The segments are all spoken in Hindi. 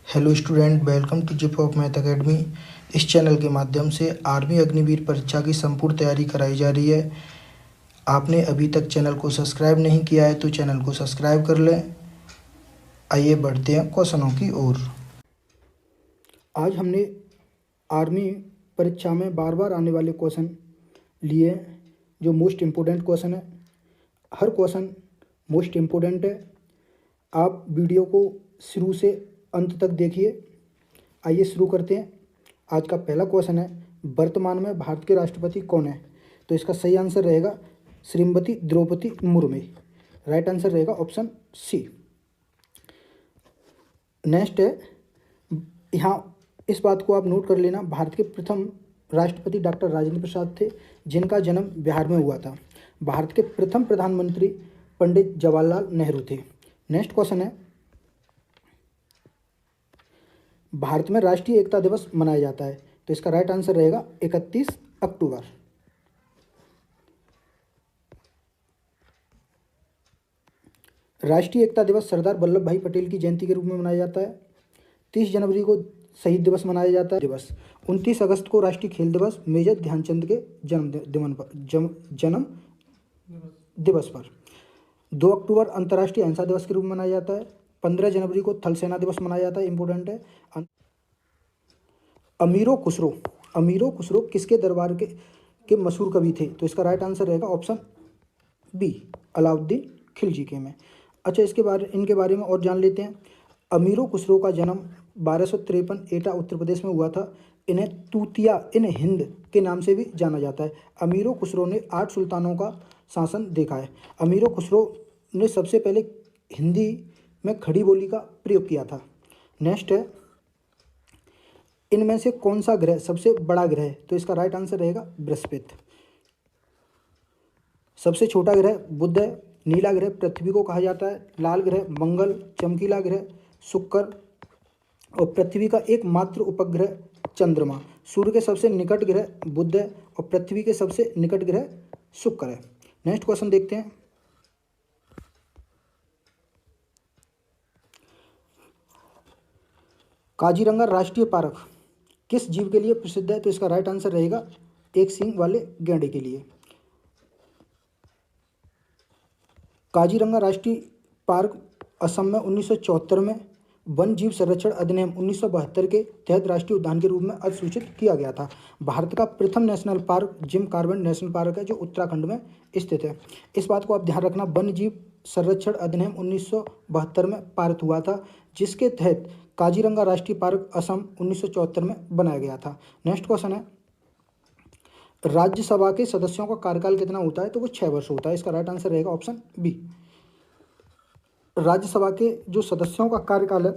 Hello student, welcome to zip of math academy. इस चैनल के माध्यम से आर्मी अग्निवीर परीक्षा की संपूर्ण तैयारी कराई जा रही है। आपने अभी तक चैनल को सब्सक्राइब नहीं किया है तो चैनल को सब्सक्राइब कर लें। आइए बढ़ते हैं क्वेश्चनों की ओर। आज हमने आर्मी परीक्षा में बार बार आने वाले क्वेश्चन लिए, जो मोस्ट इम्पोर्टेंट क्वेश्चन है। हर क्वेश्चन मोस्ट इम्पोर्टेंट है। आप वीडियो को शुरू से अंत तक देखिए। आइए शुरू करते हैं। आज का पहला क्वेश्चन है, वर्तमान में भारत के राष्ट्रपति कौन है? तो इसका सही आंसर रहेगा श्रीमती द्रौपदी मुर्मू। राइट आंसर रहेगा ऑप्शन सी। नेक्स्ट है, यहाँ इस बात को आप नोट कर लेना, भारत के प्रथम राष्ट्रपति डॉक्टर राजेंद्र प्रसाद थे, जिनका जन्म बिहार में हुआ था। भारत के प्रथम प्रधानमंत्री पंडित जवाहरलाल नेहरू थे। नेक्स्ट क्वेश्चन है, भारत में राष्ट्रीय एकता दिवस मनाया जाता है। तो इसका राइट आंसर रहेगा 31 अक्टूबर। राष्ट्रीय एकता दिवस सरदार वल्लभ भाई पटेल की जयंती के रूप में मनाया जाता है। 30 जनवरी को शहीद दिवस मनाया जाता है। 29 अगस्त को राष्ट्रीय खेल दिवस मेजर ध्यानचंद के जन्म दिवस पर। 2 अक्टूबर अंतर्राष्ट्रीय अहिंसा दिवस के रूप में मनाया जाता है। 15 जनवरी को थल सेना दिवस मनाया जाता है, इंपॉर्टेंट है। अमीरो खुसरो किसके दरबार के मशहूर कवि थे? तो इसका राइट आंसर रहेगा ऑप्शन बी, अलाउद्दीन खिलजी के में। अच्छा, इनके बारे में और जान लेते हैं। अमीरो खुसरो का जन्म 1253 एटा उत्तर प्रदेश में हुआ था। इन्हें तूतिया इन हिंद के नाम से भी जाना जाता है। अमीरो खुसरो ने 8 सुल्तानों का शासन देखा है। अमीरो खुसरो ने सबसे पहले हिंदी में खड़ी बोली का प्रयोग किया था। नेक्स्ट है, इनमें से कौन सा ग्रह सबसे बड़ा ग्रह है? तो इसका राइट आंसर रहेगा बृहस्पति। सबसे छोटा ग्रह बुध है। नीला ग्रह पृथ्वी को कहा जाता है। लाल ग्रह मंगल, चमकीला ग्रह शुक्र और पृथ्वी का एकमात्र उपग्रह चंद्रमा। सूर्य के सबसे निकट ग्रह बुध है और पृथ्वी के सबसे निकट ग्रह शुक्र है। नेक्स्ट क्वेश्चन देखते हैं। काजीरंगा राष्ट्रीय पार्क किस जीव के लिए प्रसिद्ध है? तो इसका राइट आंसर रहेगा एक सींग वाले गैंडे के लिए। काजीरंगा राष्ट्रीय पार्क असम में 1974 में वन जीव संरक्षण अधिनियम 1972 के तहत राष्ट्रीय उद्यान के रूप में अधिसूचित किया गया था। भारत का प्रथम national park Jim Corbett national park है, जो उत्तराखंड में स्थित है। इस बात को आप ध्यान रखना, वन जीव संरक्षण अधिनियम 1972 में पारित हुआ था, जिसके तहत काजीरंगा राष्ट्रीय पार्क असम 1974 में बनाया गया था। नेक्स्ट क्वेश्चन है, राज्यसभा के सदस्यों का कार्यकाल कितना होता है? तो वो 6 वर्ष होता है। इसका राइट आंसर रहेगा ऑप्शन बी। राज्यसभा के जो सदस्यों का कार्यकाल है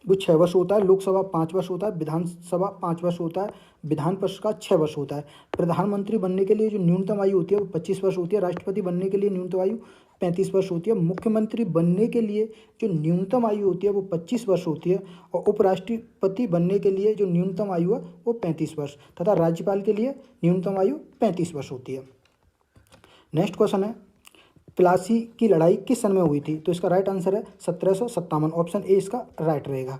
वो 6 वर्ष होता है। लोकसभा 5 वर्ष होता है। विधानसभा 5 वर्ष होता है। विधान परिषद का 6 वर्ष होता है। प्रधानमंत्री बनने के लिए जो न्यूनतम आयु होती है वो 25 वर्ष होती है। राष्ट्रपति बनने के लिए न्यूनतम आयु 35 वर्ष होती है। मुख्यमंत्री बनने के लिए जो न्यूनतम आयु होती है वो 25 वर्ष होती है और उपराष्ट्रपति बनने के लिए जो न्यूनतम आयु है वो 35 वर्ष तथा राज्यपाल के लिए न्यूनतम आयु 35 वर्ष होती है। नेक्स्ट क्वेश्चन है, प्लासी की लड़ाई किस सन में हुई थी? तो इसका राइट आंसर है 1757। ऑप्शन ए इसका राइट रहेगा।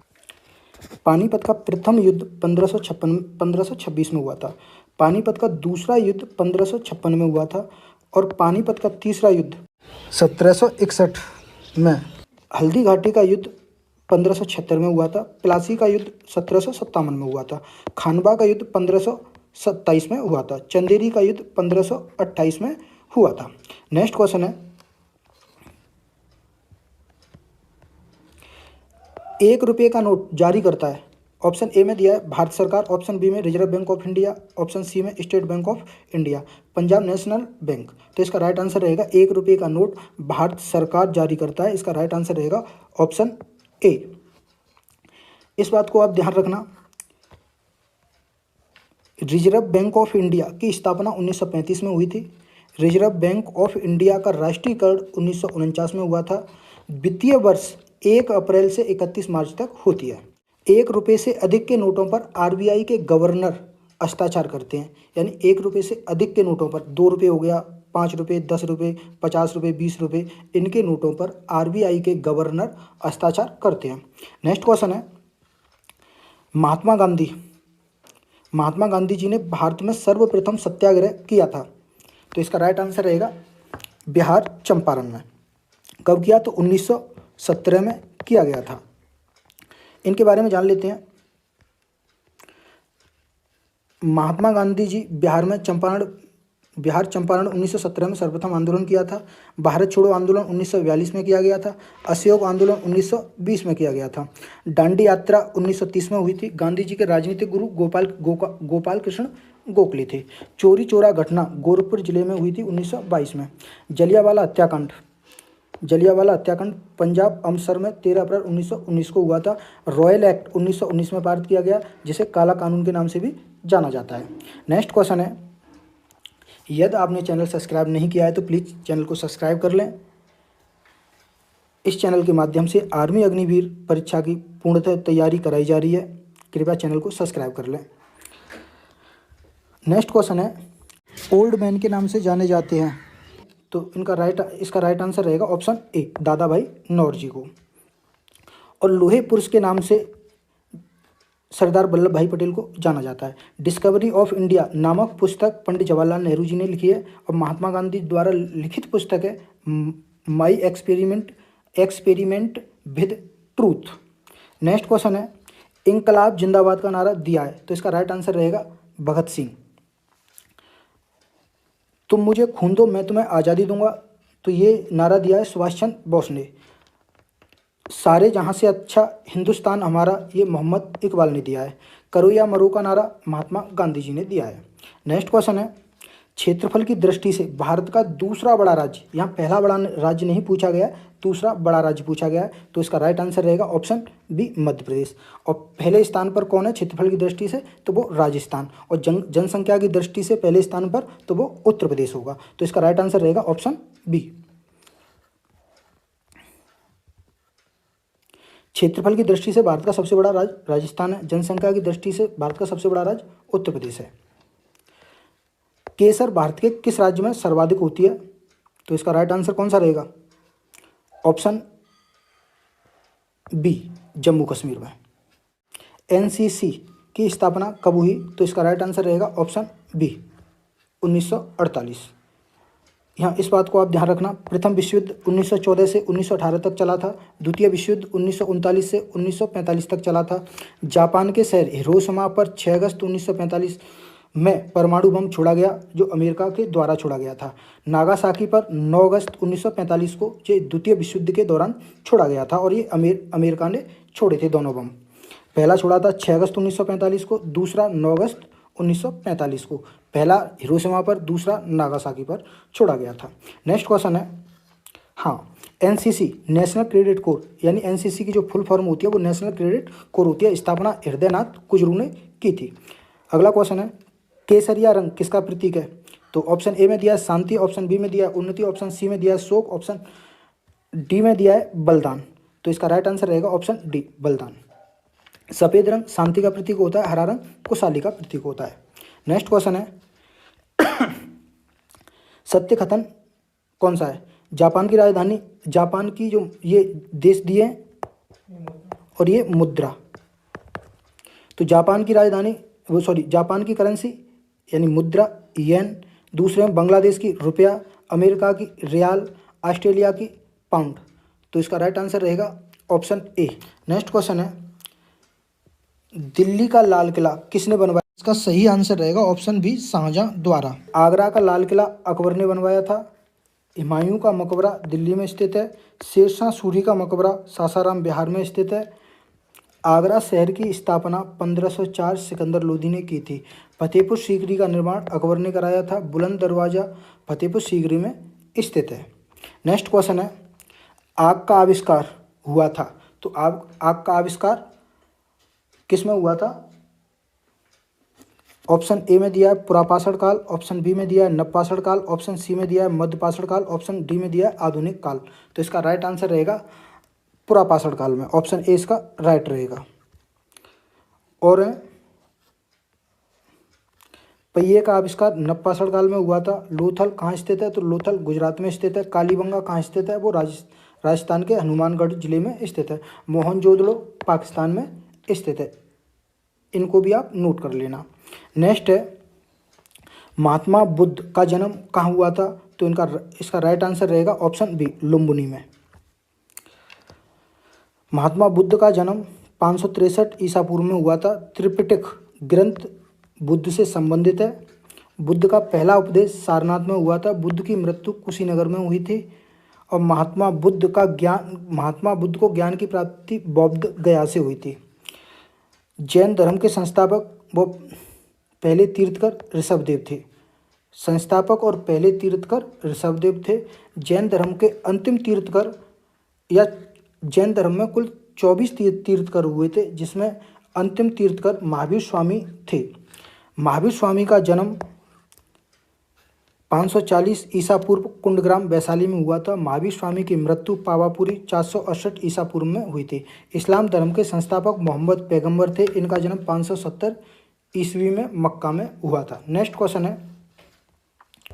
पानीपत का प्रथम युद्ध 1526 में हुआ था। पानीपत का दूसरा युद्ध 1556 में हुआ था और पानीपत का तीसरा युद्ध 1761 में। हल्दी घाटी का युद्ध 1576 में हुआ था। प्लासी का युद्ध 1757 में हुआ था। खानवा का युद्ध 1527 में हुआ था। चंदेरी का युद्ध 1528 में हुआ था। नेक्स्ट क्वेश्चन है, 1 रुपये का नोट जारी करता है? ऑप्शन ए में दिया है भारत सरकार, ऑप्शन बी में reserve bank of India, option C में state bank of India, Punjab national bank. तो इसका राइट आंसर रहेगा 1 रुपये का नोट भारत सरकार जारी करता है। इसका राइट आंसर रहेगा ऑप्शन ए। इस बात को आप ध्यान रखना, रिजर्व बैंक ऑफ इंडिया की स्थापना 1935 में हुई थी। रिजर्व बैंक ऑफ इंडिया का राष्ट्रीयकरण 1949 में हुआ था। वित्तीय वर्ष 1 अप्रैल से 31 मार्च तक होती है। 1 रुपये से अधिक के नोटों पर आरबीआई के गवर्नर हस्ताक्षर करते हैं, यानी 1 रुपये से अधिक के नोटों पर, 2 रुपये हो गया, ₹5, ₹10, ₹50, ₹20 इनके नोटों पर आरबीआई के गवर्नर हस्ताक्षर करते हैं। नेक्स्ट क्वेश्चन है, महात्मा गांधी जी ने भारत में सर्वप्रथम सत्याग्रह किया था। तो इसका राइट आंसर रहेगा बिहार चंपारण में। कब किया? तो 1917 में किया गया था। इनके बारे में जान लेते हैं। महात्मा गांधी जी बिहार चंपारण 1917 में सर्वप्रथम आंदोलन किया था। भारत छोड़ो आंदोलन 1942 में किया गया था। असहयोग आंदोलन 1920 में किया गया था। दांडी यात्रा 1930 में हुई थी। गांधी जी के राजनीतिक गुरु गोपाल कृष्ण गोखले थे। चोरी चौरा घटना गोरखपुर जिले में हुई थी 1922 में। जलियांवाला हत्याकांड पंजाब अमृतसर में 13 अप्रैल 1919 को हुआ था। रॉयल एक्ट 1919 में पारित किया गया, जिसे काला कानून के नाम से भी जाना जाता है। नेक्स्ट क्वेश्चन है, यदि आपने चैनल सब्सक्राइब नहीं किया है तो प्लीज़ चैनल को सब्सक्राइब कर लें। इस चैनल के माध्यम से आर्मी अग्निवीर परीक्षा की पूर्णतः तैयारी कराई जा रही है। कृपया चैनल को सब्सक्राइब कर लें। नेक्स्ट क्वेश्चन है, ओल्ड मैन के नाम से जाने जाते हैं। तो इसका राइट आंसर रहेगा ऑप्शन ए, दादा भाई नौरोजी को। और लोहे पुरुष के नाम से सरदार वल्लभ भाई पटेल को जाना जाता है। डिस्कवरी ऑफ इंडिया नामक पुस्तक पंडित जवाहरलाल नेहरू जी ने लिखी है और महात्मा गांधी द्वारा लिखित पुस्तक है my experiment with truth. Next question है, इंकलाब जिंदाबाद का नारा दिया है। तो इसका राइट आंसर रहेगा भगत सिंह। तुम मुझे खून दो मैं तुम्हें आज़ादी दूंगा, तो ये नारा दिया है सुभाष चंद्र बोस ने। सारे जहाँ से अच्छा हिंदुस्तान हमारा, ये मोहम्मद इकबाल ने दिया है। करो या मरो का नारा महात्मा गांधी जी ने दिया है। नेक्स्ट क्वेश्चन है, क्षेत्रफल की दृष्टि से भारत का दूसरा बड़ा राज्य, यहाँ पहला बड़ा राज्य नहीं पूछा गया, दूसरा बड़ा राज्य पूछा गया है। तो इसका राइट आंसर रहेगा ऑप्शन बी, मध्य प्रदेश। और पहले स्थान पर कौन है क्षेत्रफल की दृष्टि से? तो वो राजस्थान। और जनसंख्या की दृष्टि से पहले स्थान पर तो वो उत्तर प्रदेश होगा। तो इसका राइट आंसर रहेगा ऑप्शन बी। क्षेत्रफल की दृष्टि से भारत का सबसे बड़ा राज्य राजस्थान है। जनसंख्या की दृष्टि से भारत का सबसे बड़ा राज्य उत्तर प्रदेश है। केसर भारत के किस राज्य में सर्वाधिक होती है? तो इसका राइट आंसर कौन सा रहेगा? ऑप्शन बी, जम्मू कश्मीर में। एनसीसी की स्थापना कब हुई? तो इसका राइट आंसर रहेगा ऑप्शन बी, 1948। यहाँ इस बात को आप ध्यान रखना, प्रथम विश्व युद्ध 1914 से 1918 तक चला था। द्वितीय विश्व युद्ध 1939 से 1945 तक चला था। जापान के शहर हिरोशिमा पर 6 अगस्त 1945 में परमाणु बम छोड़ा गया, जो अमेरिका के द्वारा छोड़ा गया था। नागासाकी पर 9 अगस्त 1945 को जो द्वितीय विश्व युद्ध के दौरान छोड़ा गया था, और ये अमेरिका ने छोड़े थे दोनों बम। पहला छोड़ा था 6 अगस्त 1945 को, दूसरा 9 अगस्त 1945 को। पहला हिरोशिमा पर, दूसरा नागासाकी पर छोड़ा गया था। नेक्स्ट क्वेश्चन है, हाँ, एनसीसी नेशनल क्रेडिट कोर, यानी एनसीसी की जो फुल फॉर्म होती है वो नेशनल क्रेडिट कोर होती है। स्थापना हृदयनाथ कुजरू ने की थी। अगला क्वेश्चन है, केसरिया रंग किसका प्रतीक है? तो ऑप्शन ए में दिया है शांति, ऑप्शन बी में दिया है उन्नति, ऑप्शन सी में दिया है शोक, ऑप्शन डी में दिया है बलिदान। तो इसका राइट आंसर रहेगा ऑप्शन डी, बलिदान। सफ़ेद रंग शांति का प्रतीक होता है, हरा रंग खुशहाली का प्रतीक होता है। नेक्स्ट क्वेश्चन है, सत्य कथन कौन सा है? जापान की राजधानी, जापान की जो ये देश दिए और ये मुद्रा। तो जापान की राजधानी जापान की करेंसी यानी मुद्रा येन, दूसरे में बांग्लादेश की रुपया, अमेरिका की रियाल, ऑस्ट्रेलिया की पाउंड। तो इसका राइट आंसर रहेगा ऑप्शन ए। नेक्स्ट क्वेश्चन है, दिल्ली का लाल किला किसने बनवाया? इसका सही आंसर रहेगा ऑप्शन बी, शाहजहां द्वारा। आगरा का लाल किला अकबर ने बनवाया था। हुमायूं का मकबरा दिल्ली में स्थित है। शेरशाह सूरी का मकबरा सासाराम बिहार में स्थित है। आगरा शहर की स्थापना 1504 सिकंदर लोदी ने की थी। फतेहपुर सीकरी का निर्माण अकबर ने कराया था। बुलंद दरवाज़ा फतेहपुर सीकरी में स्थित है। नेक्स्ट क्वेश्चन है, आग का आविष्कार हुआ था। तो आग का आविष्कार किस में हुआ था? ऑप्शन ए में दिया है पुरापाषाण काल, ऑप्शन बी में दिया है नवपाषाण काल, ऑप्शन सी में दिया है मध्यपाषाण काल, ऑप्शन डी में दिया है आधुनिक काल। तो इसका राइट आंसर रहेगा पुरापाषाण काल में, ऑप्शन ए इसका राइट रहेगा। और पहिए का आविष्कार नप्पासड़ काल में हुआ था। लोथल कहाँ स्थित है? तो लोथल गुजरात में स्थित है। कालीबंगा कहाँ स्थित है? वो राजस्थान के हनुमानगढ़ जिले में स्थित है। मोहनजोदड़ो पाकिस्तान में स्थित है। इनको भी आप नोट कर लेना। नेक्स्ट है, महात्मा बुद्ध का जन्म कहाँ हुआ था? तो इसका राइट आंसर रहेगा ऑप्शन बी, लुम्बिनी में। महात्मा बुद्ध का जन्म 563 ईसा पूर्व में हुआ था। त्रिपिटक ग्रंथ बुद्ध से संबंधित है। बुद्ध का पहला उपदेश सारनाथ में हुआ था। बुद्ध की मृत्यु कुशीनगर में हुई थी। और महात्मा बुद्ध को ज्ञान की प्राप्ति बौद्ध गया से हुई थी। जैन धर्म के संस्थापक वो पहले तीर्थकर ऋषभदेव थे। संस्थापक और पहले तीर्थकर ऋषभदेव थे। जैन धर्म के अंतिम तीर्थकर, या जैन धर्म में कुल 24 तीर्थकर हुए थे, जिसमें अंतिम तीर्थकर महावीर स्वामी थे। महावीर स्वामी का जन्म 540 ईसा पूर्व कुंडग्राम वैशाली में हुआ था। महावीर स्वामी की मृत्यु पावापुरी 468 ईसा पूर्व में हुई थी। इस्लाम धर्म के संस्थापक मोहम्मद पैगंबर थे। इनका जन्म 570 ईस्वी में मक्का में हुआ था। नेक्स्ट क्वेश्चन है,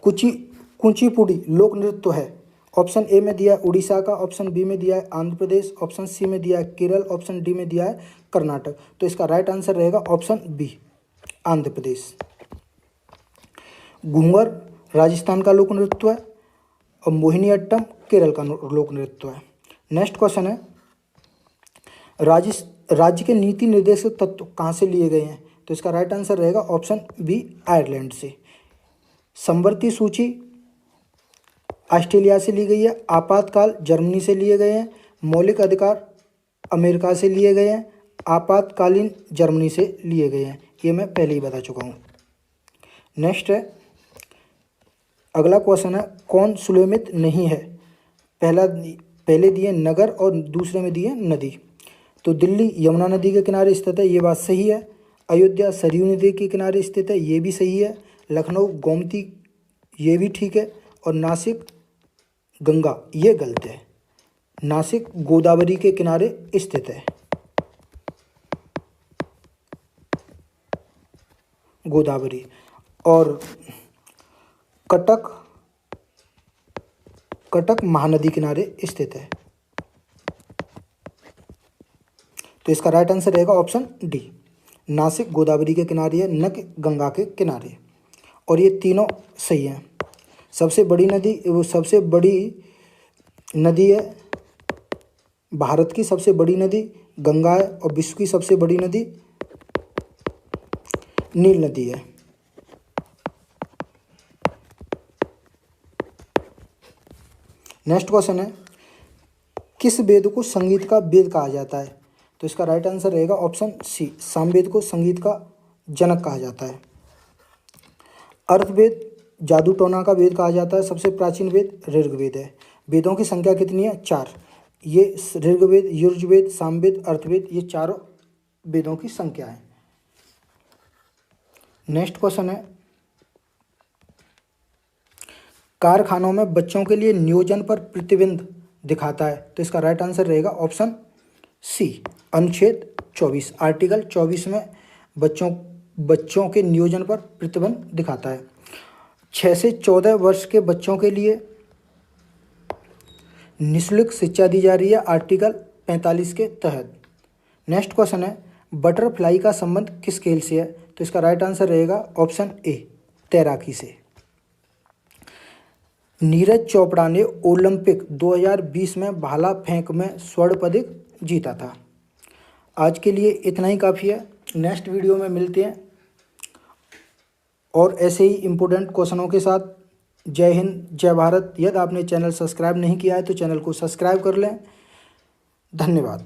कुचिपुड़ी लोक नृत्य है। ऑप्शन ए में दिया है उड़ीसा का, ऑप्शन बी में दिया है आंध्र प्रदेश, ऑप्शन सी में दिया है केरल, ऑप्शन डी में दिया है कर्नाटक। तो इसका राइट आंसर रहेगा ऑप्शन बी, आंध्र प्रदेश। घूंगर राजस्थान का लोक नृत्य है और मोहिनीअट्टम केरल का लोक नृत्य है। नेक्स्ट क्वेश्चन है, राज्य के नीति निर्देशक तत्व कहाँ से लिए गए हैं? तो इसका राइट आंसर रहेगा ऑप्शन बी, आयरलैंड से। समवर्ती सूची ऑस्ट्रेलिया से ली गई है। आपातकाल जर्मनी से लिए गए हैं। मौलिक अधिकार अमेरिका से लिए गए हैं। आपातकालीन जर्मनी से लिए गए हैं। ये मैं पहले ही बता चुका हूँ। नेक्स्ट है, अगला क्वेश्चन है, कौन सुलेमित नहीं है? पहले दिए नगर और दूसरे में दिए नदी। तो दिल्ली यमुना नदी के किनारे स्थित है, ये बात सही है। अयोध्या सरयू नदी के किनारे स्थित है, ये भी सही है। लखनऊ गोमती, ये भी ठीक है। और नासिक गंगा, ये गलत है। नासिक गोदावरी के किनारे स्थित है, गोदावरी। और कटक महानदी किनारे स्थित है। तो इसका राइट आंसर रहेगा ऑप्शन डी, नासिक गोदावरी के किनारे है, न कि गंगा के किनारे। और ये तीनों सही हैं। सबसे बड़ी नदी है, भारत की सबसे बड़ी नदी गंगा है और विश्व की सबसे बड़ी नदी नील नदी है। नेक्स्ट क्वेश्चन है, किस वेद को संगीत का वेद कहा जाता है? तो इसका राइट आंसर रहेगा ऑप्शन सी, सामवेद को संगीत का जनक कहा जाता है। अर्थवेद जादू टोना का वेद कहा जाता है। सबसे प्राचीन वेद ऋग्वेद है। वेदों की संख्या कितनी है? 4। ये ऋग्वेद, यजुर्वेद, सामवेद, अर्थवेद, ये चारों वेदों की संख्या है। नेक्स्ट क्वेश्चन है, कारखानों में बच्चों के लिए नियोजन पर प्रतिबंध दिखाता है। तो इसका राइट आंसर रहेगा ऑप्शन सी, अनुच्छेद 24, आर्टिकल 24 में बच्चों के नियोजन पर प्रतिबंध दिखाता है। 6 से 14 वर्ष के बच्चों के लिए निःशुल्क शिक्षा दी जा रही है, आर्टिकल 45 के तहत। नेक्स्ट क्वेश्चन है, बटरफ्लाई का संबंध किस खेल से है? तो इसका राइट आंसर रहेगा ऑप्शन ए, तैराकी से। नीरज चोपड़ा ने ओलंपिक 2020 में भाला फेंक में स्वर्ण पदक जीता था। आज के लिए इतना ही काफ़ी है। नेक्स्ट वीडियो में मिलते हैं और ऐसे ही इम्पोर्टेंट क्वेश्चनों के साथ। जय हिंद, जय भारत। यदि आपने चैनल सब्सक्राइब नहीं किया है तो चैनल को सब्सक्राइब कर लें। धन्यवाद।